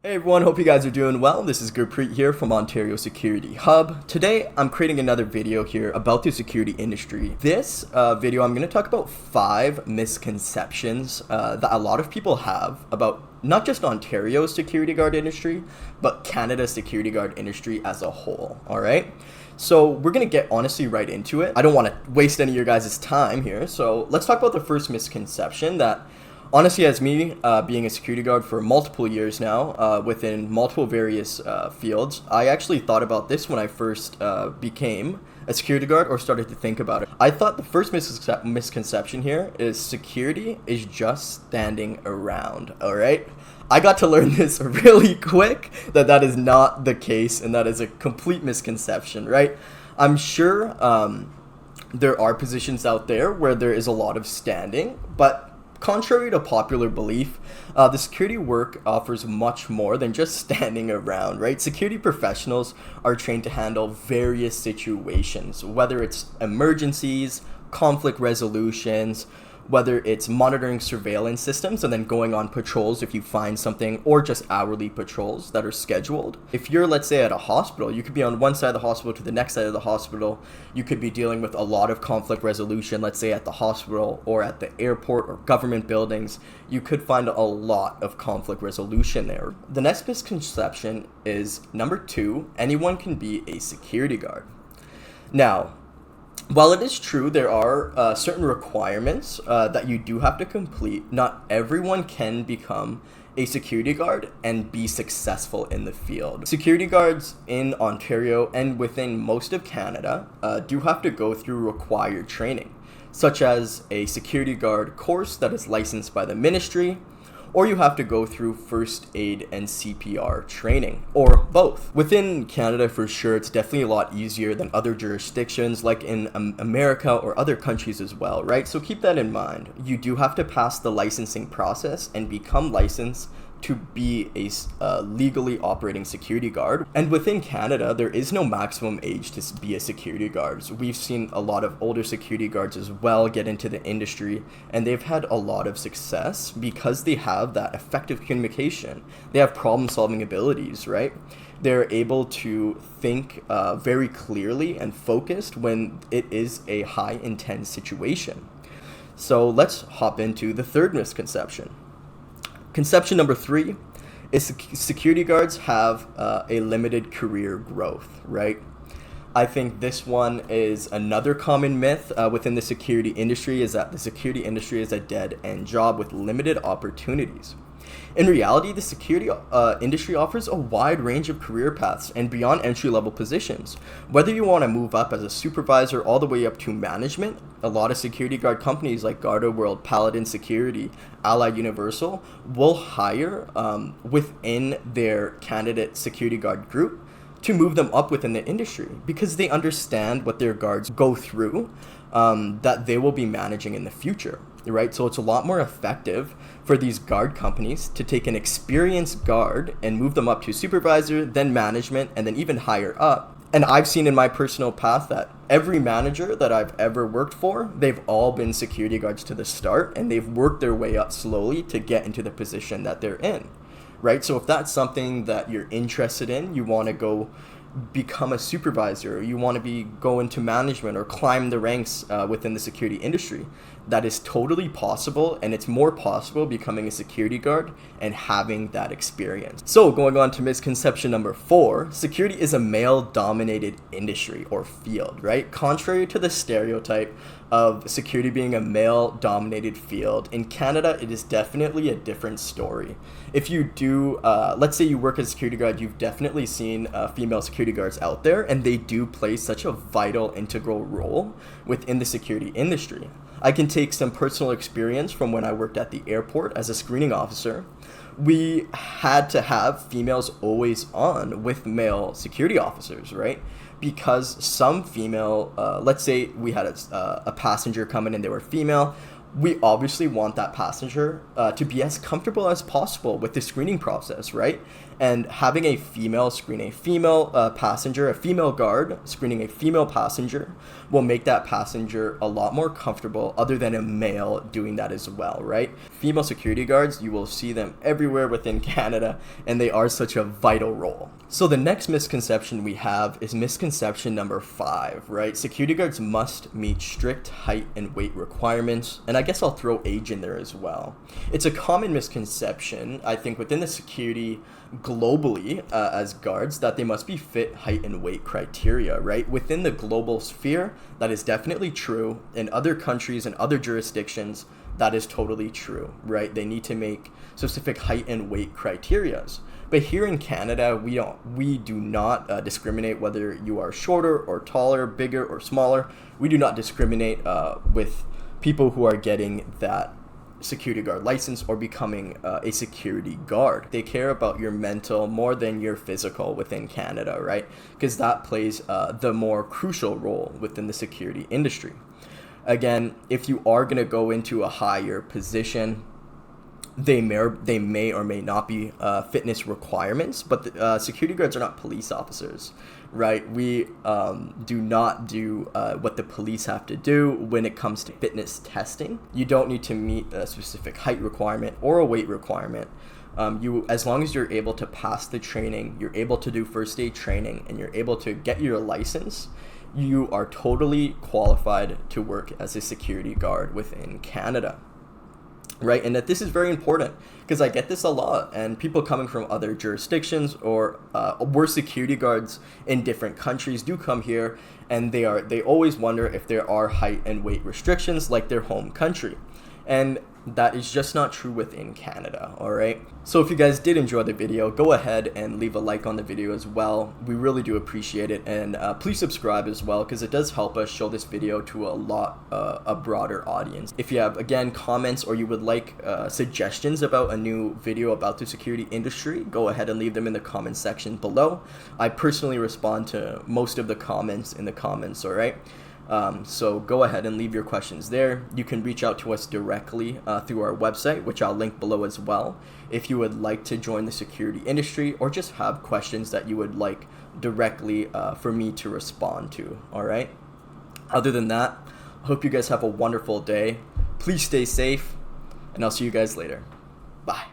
Hey everyone, hope you guys are doing well. This is Gurpreet here from Ontario Security Hub. Today I'm creating another video here about the security industry. This video I'm going to talk about 5 misconceptions that a lot of people have about not just Ontario's security guard industry, but Canada's security guard industry as a whole, alright? So we're going to get honestly right into it. I don't want to waste any of your guys' time here, so let's talk about the first misconception that honestly, as me being a security guard for multiple years now, within multiple various fields, I actually thought about this when I first became a security guard or started to think about it. I thought the first misconception here is security is just standing around, all right? I got to learn this really quick that is not the case, and that is a complete misconception, right? I'm sure there are positions out there where there is a lot of standing, but contrary to popular belief, the security work offers much more than just standing around, right? Security professionals are trained to handle various situations, whether it's emergencies, conflict resolutions, whether it's monitoring surveillance systems and then going on patrols if you find something, or just hourly patrols that are scheduled. If you're, let's say, at a hospital, you could be on one side of the hospital to the next side of the hospital. You could be dealing with a lot of conflict resolution, let's say at the hospital or at the airport or government buildings. You could find a lot of conflict resolution there. The next misconception is number 2, anyone can be a security guard. Now, while it is true there are certain requirements that you do have to complete, not everyone can become a security guard and be successful in the field. Security guards in Ontario and within most of Canada do have to go through required training, such as a security guard course that is licensed by the ministry, or you have to go through first aid and CPR training, or both. Within Canada, for sure, it's definitely a lot easier than other jurisdictions like in America or other countries as well, right? So keep that in mind. You do have to pass the licensing process and become licensed to be a legally operating security guard. And within Canada, there is no maximum age to be a security guard. So we've seen a lot of older security guards as well get into the industry, and they've had a lot of success because they have that effective communication. They have problem-solving abilities, right? They're able to think very clearly and focused when it is a high intense situation. So let's hop into the third misconception. Conception number 3 is security guards have a limited career growth, right? I think this one is another common myth within the security industry, is that the security industry is a dead-end job with limited opportunities. In reality, the security industry offers a wide range of career paths and beyond entry-level positions. Whether you want to move up as a supervisor all the way up to management, a lot of security guard companies like Garda World, Paladin Security, Allied Universal will hire within their candidate security guard group to move them up within the industry because they understand what their guards go through that they will be managing in the future, right? So it's a lot more effective for these guard companies to take an experienced guard and move them up to supervisor, then management, and then even higher up. And I've seen in my personal path that every manager that I've ever worked for, they've all been security guards to the start, and they've worked their way up slowly to get into the position that they're in, right? So if that's something that you're interested in, you want to go become a supervisor, or you want to go into management or climb the ranks within the security industry, that is totally possible, and it's more possible becoming a security guard and having that experience. So going on to misconception number 4, security is a male-dominated industry or field, right? Contrary to the stereotype of security being a male-dominated field, in Canada, it is definitely a different story. If you do, let's say you work as a security guard, you've definitely seen female security guards out there, and they do play such a vital, integral role within the security industry. I can take some personal experience from when I worked at the airport as a screening officer. We had to have females always on with male security officers, right? Because some female, let's say we had a passenger come in and they were female, we obviously want that passenger to be as comfortable as possible with the screening process, right? And having a female screen a female passenger, a female guard screening a female passenger will make that passenger a lot more comfortable, other than a male doing that as well, right? Female security guards, you will see them everywhere within Canada, and they are such a vital role. So the next misconception we have is misconception number 5, right? Security guards must meet strict height and weight requirements, and I guess I'll throw age in there as well. It's a common misconception, I think, within the security globally as guards, that they must be fit height and weight criteria, right? Within the global sphere, that is definitely true. In other countries and other jurisdictions, that is totally true, right? They need to make specific height and weight criterias. But here in Canada, we do not discriminate whether you are shorter or taller, bigger or smaller. We do not discriminate with people who are getting that security guard license or becoming a security guard. They care about your mental more than your physical within Canada, right? Because that plays the more crucial role within the security industry. Again, if you are going to go into a higher position, they may or may not be fitness requirements, but the, security guards are not police officers, right? We do not do what the police have to do when it comes to fitness testing. You don't need to meet a specific height requirement or a weight requirement. As long as you're able to pass the training, you're able to do first aid training, and you're able to get your license, you are totally qualified to work as a security guard within Canada. Right, and that this is very important because I get this a lot, and people coming from other jurisdictions or were security guards in different countries do come here, and they always wonder if there are height and weight restrictions like their home country, and that is just not true within Canada. All right, so if you guys did enjoy the video, go ahead and leave a like on the video as well. We really do appreciate it, and please subscribe as well, because it does help us show this video to a broader audience. If you have, again, comments or you would like suggestions about a new video about the security industry, go ahead and leave them in the comment section below. I personally respond to most of the comments in the comments. All right, so go ahead and leave your questions there. You can reach out to us directly through our website, which I'll link below as well, if you would like to join the security industry or just have questions that you would like directly for me to respond to. All right, other than that, I hope you guys have a wonderful day. Please stay safe, and I'll see you guys later. Bye.